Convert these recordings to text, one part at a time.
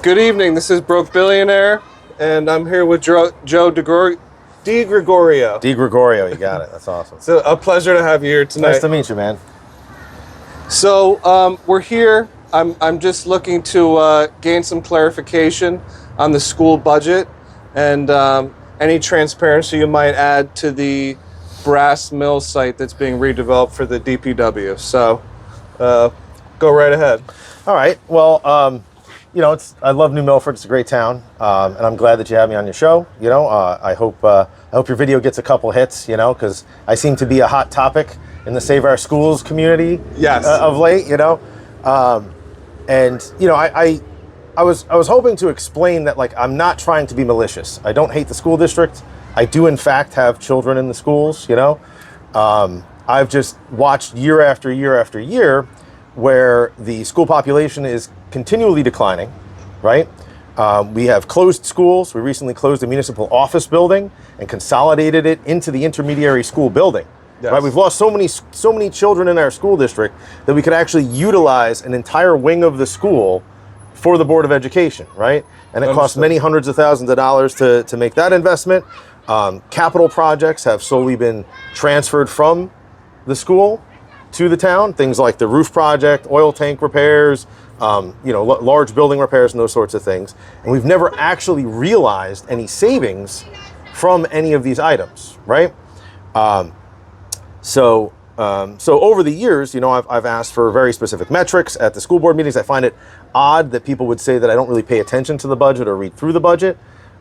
Good evening. This is Broke Billionaire, and I'm here with Joe DeGregorio. DeGregorio, you got it. That's awesome. It's a pleasure to have you here tonight. Nice to meet you, man. So we're here. I'm just looking to gain some clarification on the school budget and any transparency you might add to the Brass Mill site that's being redeveloped for the DPW. So go right ahead. All right. Well, I love New Milford. It's a great town, and I'm glad that you have me on your show. I hope your video gets a couple hits. Because I seem to be a hot topic in the Save Our Schools community. Yes. Of late. I was hoping to explain that I'm not trying to be malicious. I don't hate the school district. I do in fact have children in the schools. I've just watched year after year after year where the school population is continually declining, right? We have closed schools. We recently closed a municipal office building and consolidated it into the intermediary school building. Yes. Right? We've lost so many children in our school district that we could actually utilize an entire wing of the school for the Board of Education, right? And it costs many hundreds of thousands of dollars to make that investment. Capital projects have slowly been transferred from the school to the town, things like the roof project, oil tank repairs, large building repairs and those sorts of things. And we've never actually realized any savings from any of these items, right? So over the years, I've asked for very specific metrics at the school board meetings. I find it odd that people would say that I don't really pay attention to the budget or read through the budget.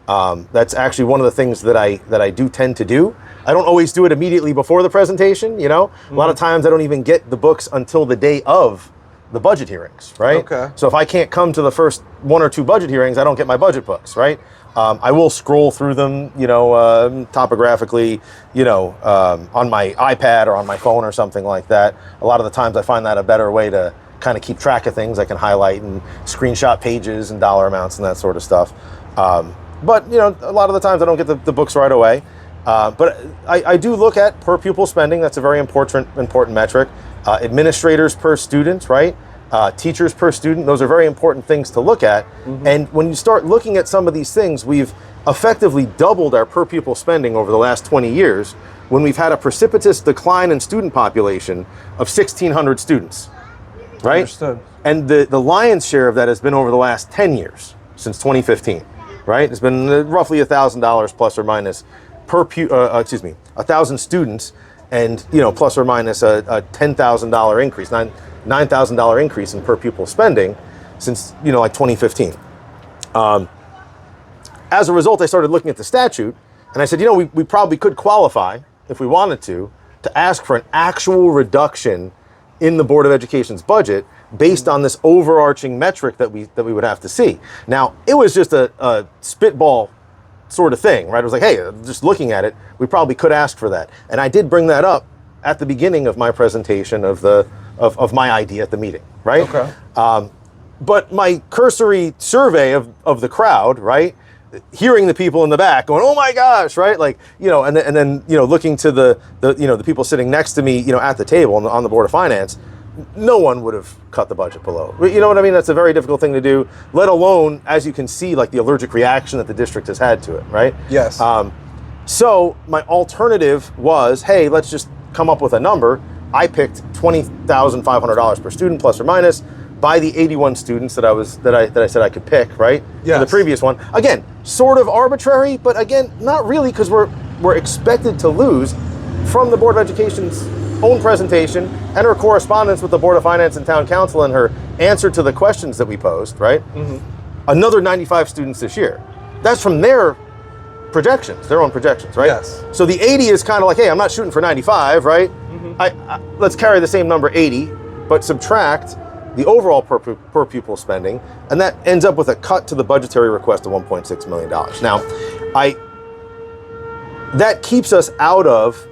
That's actually one of the things that I do tend to do. I don't always do it immediately before the presentation, A lot of times I don't even get the books until the day of the budget hearings, right? Okay. So if I can't come to the first one or two budget hearings, I don't get my budget books, right? I will scroll through them, topographically, on my iPad or on my phone or something like that. A lot of the times I find that a better way to kind of keep track of things. I can highlight and screenshot pages and dollar amounts and that sort of stuff. But a lot of the times I don't get the books right away. But I do look at per pupil spending. That's a very important metric. Administrators per student, right? Teachers per student. Those are very important things to look at. Mm-hmm. And when you start looking at some of these things, we've effectively doubled our per pupil spending over the last 20 years when we've had a precipitous decline in student population of 1,600 students, right? Understood. And the lion's share of that has been over the last 10 years, since 2015, right? It's been roughly $1,000 plus or minus per 1,000 students, and plus or minus a $10,000 increase, $9,000 increase in per pupil spending since 2015. As a result, I started looking at the statute, and I said, we probably could qualify if we wanted to ask for an actual reduction in the Board of Education's budget based on this overarching metric that we would have to see. Now, it was just a spitball sort of thing, right? It was like, hey, just looking at it, we probably could ask for that. And I did bring that up at the beginning of my presentation of my idea at the meeting, right? Okay. But my cursory survey of the crowd, right? Hearing the people in the back going, oh my gosh, right? And then looking to the people sitting next to me, at the table on the Board of Finance, no one would have cut the budget below. You know what I mean? That's a very difficult thing to do, let alone, as you can see, the allergic reaction that the district has had to it, right? Yes. So my alternative was, hey, let's just come up with a number. I picked $20,500 per student, plus or minus, by the 81 students that I said I could pick, right? Yes. For the previous one. Again, sort of arbitrary, but again, not really, because we're expected to lose from the Board of Education's own presentation and her correspondence with the Board of Finance and Town Council and her answer to the questions that we posed, right? Mm-hmm. Another 95 students this year. That's from their projections, their own projections, right? Yes. So the 80 is kind of like, hey, I'm not shooting for 95, right? Mm-hmm. Let's carry the same number, 80, but subtract the overall per pupil spending, and that ends up with a cut to the budgetary request of $1.6 million. Now, that keeps us out of,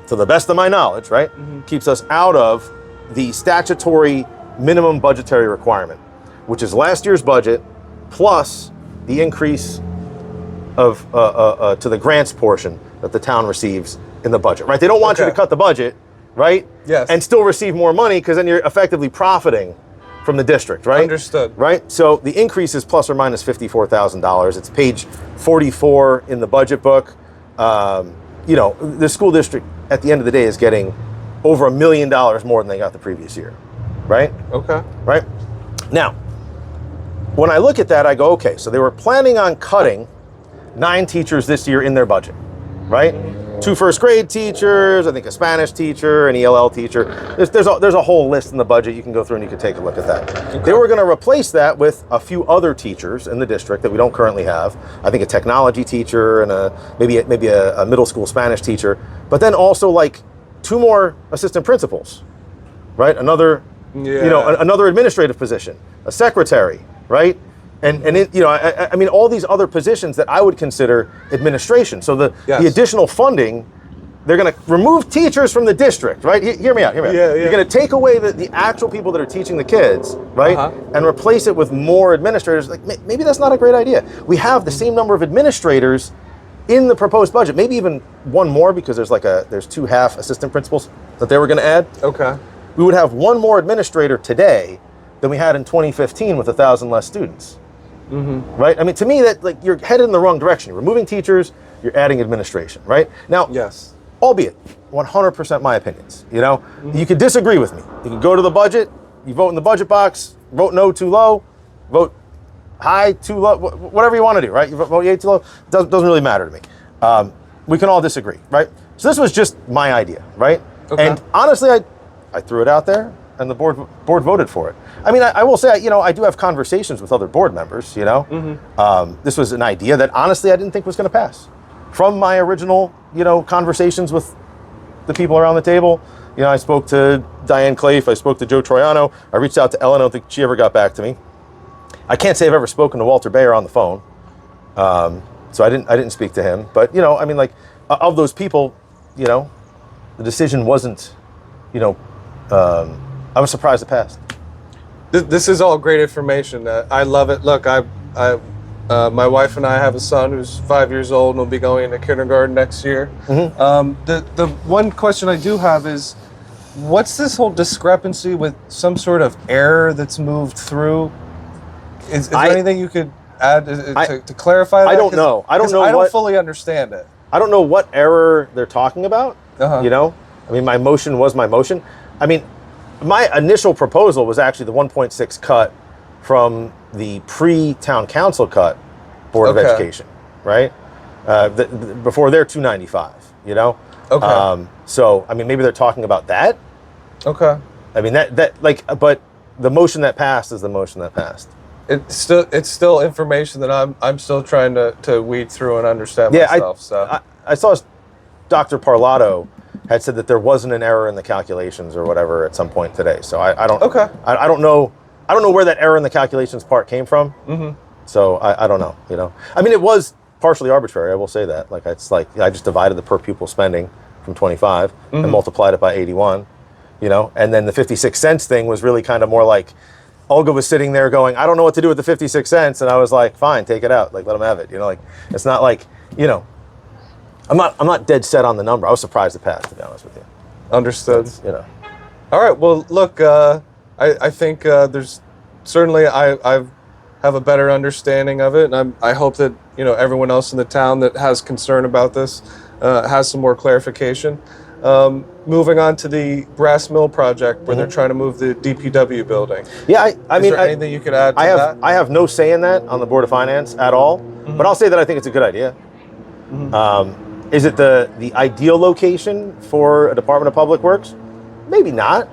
to the best of my knowledge, right? Mm-hmm. Keeps us out of the statutory minimum budgetary requirement, which is last year's budget plus the increase of to the grants portion that the town receives in the budget, right? They don't want you to cut the budget, right? Yes. And still receive more money, because then you're effectively profiting from the district, right? Understood. Right? So the increase is plus or minus $54,000. It's page 44 in the budget book. The school district at the end of the day is getting over $1 million more than they got the previous year, right? Okay. Right? Now, when I look at that, I go, okay, so they were planning on cutting 9 teachers this year in their budget, right? 2 first grade teachers, I think a Spanish teacher, an ELL teacher. There's a whole list in the budget you can go through and you can take a look at that. Okay. They were going to replace that with a few other teachers in the district that we don't currently have. I think a technology teacher and maybe a middle school Spanish teacher, but then also like 2 more assistant principals, right? Another administrative position, a secretary, right? And I mean, all these other positions that I would consider administration. So the additional funding, they're going to remove teachers from the district, right? Hear me out. Yeah. You're going to take away the actual people that are teaching the kids, right? And replace it with more administrators. Like, maybe that's not a great idea. We have the same number of administrators in the proposed budget, maybe even 1 more, because there's 2 half assistant principals that they were going to add. Okay. We would have 1 more administrator today than we had in 2015 with 1,000 less students. Mm-hmm. Right? I mean, to me, that like you're headed in the wrong direction. You're removing teachers, you're adding administration, right? Now, yes, albeit 100% my opinions, you could disagree with me. You can go to the budget, you vote in the budget box, vote no too low, vote high too low, whatever you want to do, right? You vote yay too low, doesn't really matter to me. We can all disagree, right? So this was just my idea, right? Okay. And honestly, I threw it out there, and the board voted for it. I mean, I will say, I do have conversations with other board members, Mm-hmm. This was an idea that honestly I didn't think was going to pass. From my original, conversations with the people around the table, I spoke to Diane Clafe, I spoke to Joe Troiano, I reached out to Ellen, I don't think she ever got back to me. I can't say I've ever spoken to Walter Bayer on the phone, so I didn't speak to him. But, I mean, like, of those people, the decision wasn't, I was surprised it passed. This is all great information. I love it. Look, my wife and I have a son who's 5 years old and will be going into kindergarten next year. Mm-hmm. The one question I do have is, what's this whole discrepancy with some sort of error that's moved through? Is there anything you could add to clarify that? I don't know. I don't fully understand it. I don't know what error they're talking about. Uh-huh. I mean, my motion was my motion. I mean, my initial proposal was actually the 1.6 cut from the pre-town council cut Board of Education, right? Before their 295, Okay. So, I mean, maybe they're talking about that. Okay. I mean, but the motion that passed is the motion that passed. It's still information that I'm still trying to weed through and understand myself. I saw Dr. Parlato had said that there wasn't an error in the calculations or whatever at some point today. So I don't. Okay. I don't know. I don't know where that error in the calculations part came from. Mm-hmm. So I don't know. I mean, it was partially arbitrary. I will say that. Like it's like I just divided the per pupil spending from 25 and multiplied it by 81. And then the 56 cents thing was really kind of more like Olga was sitting there going, I don't know what to do with the 56 cents, and I was like, fine, take it out. Like let them have it. Like it's not like I'm not dead set on the number. I was surprised it passed, to be honest with you. Understood. All right. Well, look, I think there's certainly I have a better understanding of it, and I hope that everyone else in the town that has concern about this has some more clarification. Moving on to the Brass Mill project, where they're trying to move the DPW building. Yeah, I mean, anything you could add to that? I have no say in that on the Board of Finance at all, but I'll say that I think it's a good idea. Mm-hmm. Is it the ideal location for a Department of Public Works? Maybe not.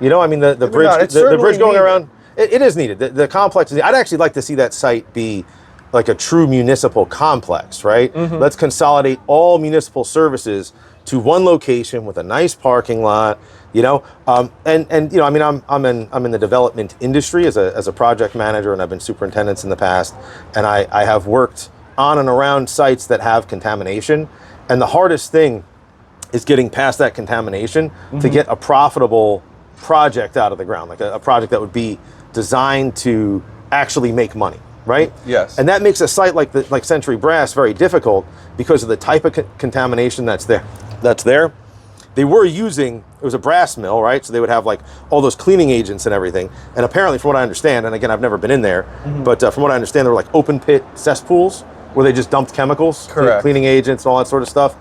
I mean, the bridge, the bridge going around, it is needed. The complex, I'd actually like to see that site be like a true municipal complex, right? Mm-hmm. Let's consolidate all municipal services to one location with a nice parking lot, I mean, I'm in the development industry as a project manager, and I've been superintendents in the past, and I have worked on and around sites that have contamination. And the hardest thing is getting past that contamination to get a profitable project out of the ground, like a project that would be designed to actually make money, right? Yes. And that makes a site like Century Brass very difficult because of the type of contamination that's there. they were using, it was a brass mill, right? So they would have like all those cleaning agents and everything. And apparently, from what I understand, and again, I've never been in there, but from what I understand, there were like open pit cesspools where they just dumped chemicals, Correct. cleaning agents and all that sort of stuff.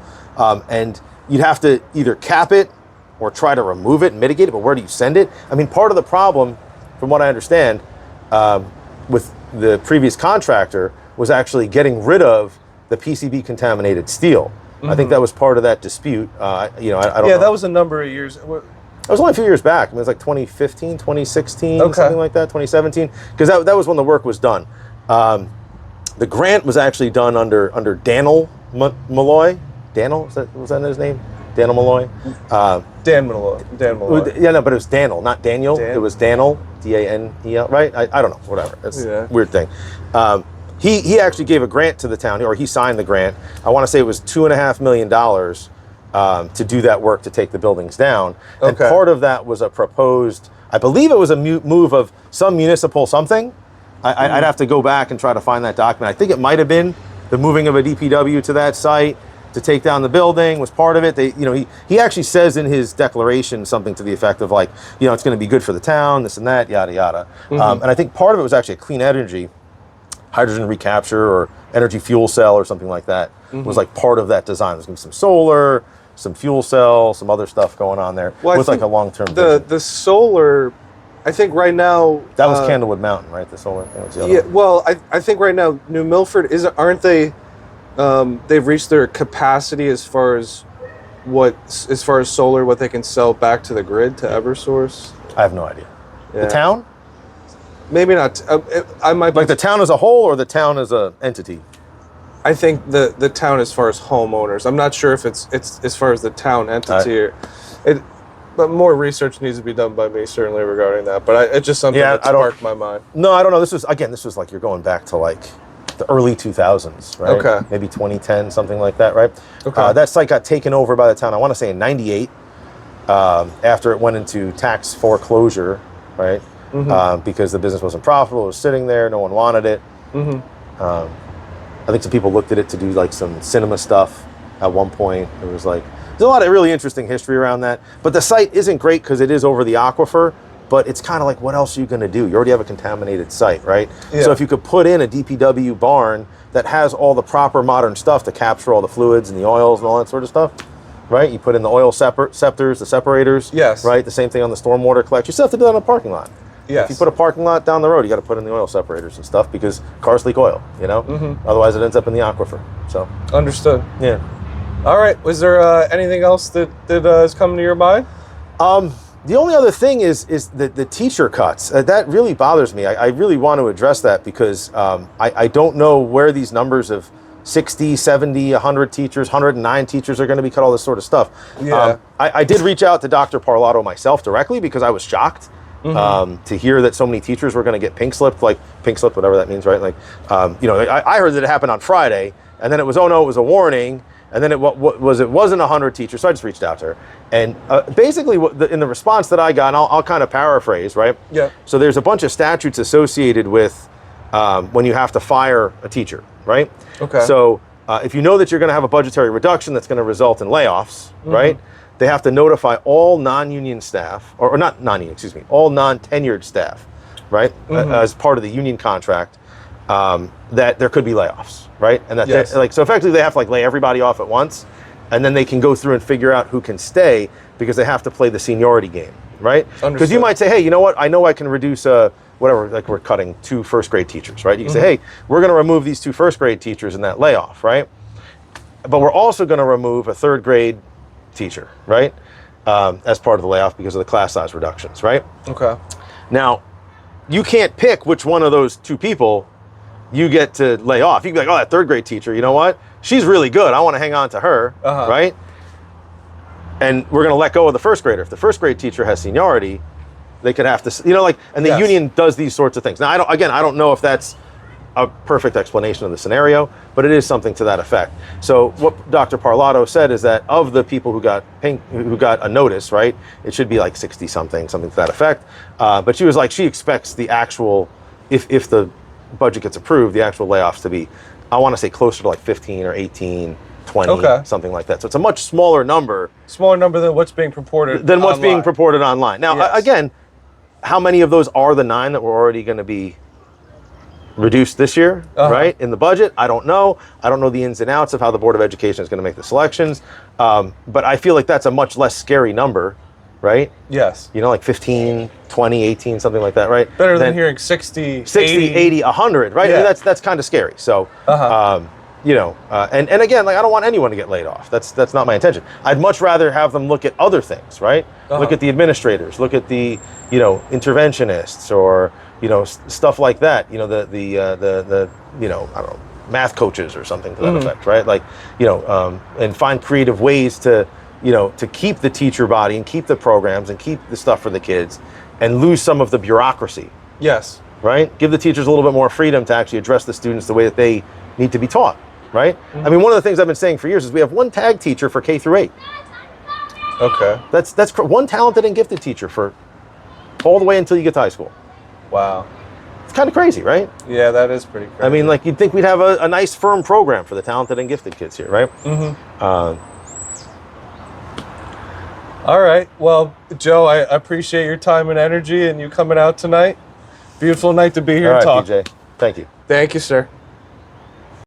And you'd have to either cap it or try to remove it and mitigate it, but where do you send it? I mean, part of the problem, from what I understand, with the previous contractor was actually getting rid of the PCB contaminated steel. I think that was part of that dispute. I don't know. Yeah, that was a number of years. It was only a few years back. I mean, it was like 2015, 2016, something like that, 2017. Because that was when the work was done. The grant was actually done under Daniel Malloy. Daniel, was that his name? Daniel Malloy? Dan Malloy. Dan Malloy. Yeah, no, but it was Daniel, not Daniel. Dan? It was Daniel, Danel, right? I don't know, whatever. It's a weird thing. He actually gave a grant to the town, or he signed the grant. I want to say it was $2.5 million to do that work to take the buildings down. And part of that was a proposed, I believe it was a move of some municipal something. I'd have to go back and try to find that document. I think it might have been the moving of a DPW to that site to take down the building was part of it. He actually says in his declaration something to the effect of like, it's going to be good for the town, this and that, yada, yada. And I think part of it was actually a clean energy, hydrogen recapture or energy fuel cell or something like that was like part of that design. There's going to be some solar, some fuel cell, some other stuff going on there with like a long-term vision. The solar, I think right now... That was Candlewood Mountain, right? The solar thing was the other yeah, one. well, I think right now New Milford, aren't they... they've reached their capacity as far as solar, what they can sell back to the grid, to Eversource? I have no idea. Yeah. The town? Maybe not. I might be... Like the town as a whole or the town as an entity? I think the town as far as homeowners. I'm not sure if it's as far as the town entity. But more research needs to be done by me, certainly, regarding that. But it's just something that sparked my mind. No, I don't know. This was like you're going back to like the early 2000s, right? Okay. Maybe 2010, something like that, right? Okay. That site got taken over by the town, I want to say in 98, after it went into tax foreclosure, right? Because the business wasn't profitable, it was sitting there, no one wanted it. I think some people looked at it to do like some cinema stuff at one point. It was like, there's a lot of really interesting history around that. But the site isn't great because it is over the aquifer, but it's kind of like, what else are you going to do? You already have a contaminated site, right? Yeah. So if you could put in a DPW barn that has all the proper modern stuff to capture all the fluids and the oils and all that sort of stuff, right? You put in the oil septors, the separators, Yes. right? The same thing on the stormwater collector. You still have to do that in a parking lot. Yes. If you put a parking lot down the road, you got to put in the oil separators and stuff because cars leak oil, Otherwise it ends up in the aquifer. So Understood. yeah. All right. Was there anything else that is coming to your mind? The only other thing is the teacher cuts. That really bothers me. I really want to address that because I don't know where these numbers of 60, 70, 100 teachers, 109 teachers are going to be cut, all this sort of stuff. Yeah. I did reach out to Dr. Parlato myself directly because I was shocked to hear that so many teachers were going to get pink slipped, whatever that means, right? Like, I heard that it happened on Friday, and then it was, oh no, it was a warning, and then it wasn't 100 teachers, so I just reached out to her. And basically, in the response that I got, and I'll kind of paraphrase, right? Yeah. So there's a bunch of statutes associated with when you have to fire a teacher, right? Okay. So if you know that you're going to have a budgetary reduction that's going to result in layoffs, right? They have to notify all non-union staff, or not non-union, excuse me, all non-tenured staff, right? As part of the union contract, that there could be layoffs, right? And that so effectively they have to lay everybody off at once, and then they can go through and figure out who can stay because they have to play the seniority game, right? Because you might say, hey, you know what? I know I can reduce whatever, like we're cutting 2 first grade teachers, right? You can say, hey, we're going to remove these 2 first grade teachers in that layoff, right? But we're also going to remove a 3rd grade teacher, right? As part of the layoff because of the class size reductions, right? Okay. Now, you can't pick which one of those 2 people you get to lay off. You can be like, oh, that 3rd grade teacher, you know what? She's really good. I want to hang on to her, right? And we're going to let go of the 1st grader. If the 1st grade teacher has seniority, they could have to, and the union does these sorts of things. Now, I don't know if that's a perfect explanation of the scenario, but it is something to that effect. So what Dr. Parlato said is that of the people who got a notice, right, it should be like 60 something to that effect. But she was like, she expects the actual, if the budget gets approved, the actual layoffs to be, I want to say closer to 15 or 18 20, Okay. something like that. So it's a much smaller number Smaller number than what's being purported than what's being online. purported online. Now, Yes. again, how many of those are the 9 that were already going to be reduced this year, right? In the budget, I don't know. I don't know the ins and outs of how the Board of Education is going to make the selections. But I feel like that's a much less scary number, right? Yes. You know, like 15, 20, 18, something like that, right? Better than hearing 60, 80, 100, right? Yeah. I mean, that's kind of scary. So, you know, and again, like I don't want anyone to get laid off. That's not my intention. I'd much rather have them look at other things, right? Look at the administrators, look at the, you know, interventionists, or, you know, stuff like that. You know, the you know, I don't know, math coaches or something to that effect, right? Like, you know, and find creative ways to, you know, to keep the teacher body and keep the programs and keep the stuff for the kids, and lose some of the bureaucracy. Yes. Right? Give the teachers a little bit more freedom to actually address the students the way that they need to be taught. Right? I mean, one of the things I've been saying for years is we have one tag teacher for K through 8. Okay. That's one talented and gifted teacher for all the way until you get to high school. Wow. It's kind of crazy, right? Yeah, that is pretty crazy. I mean, like, you'd think we'd have a nice firm program for the talented and gifted kids here, right? All right. Well, Joe, I appreciate your time and energy and you coming out tonight. Beautiful night to be here All and right, talk. PJ. Thank you. Thank you, sir.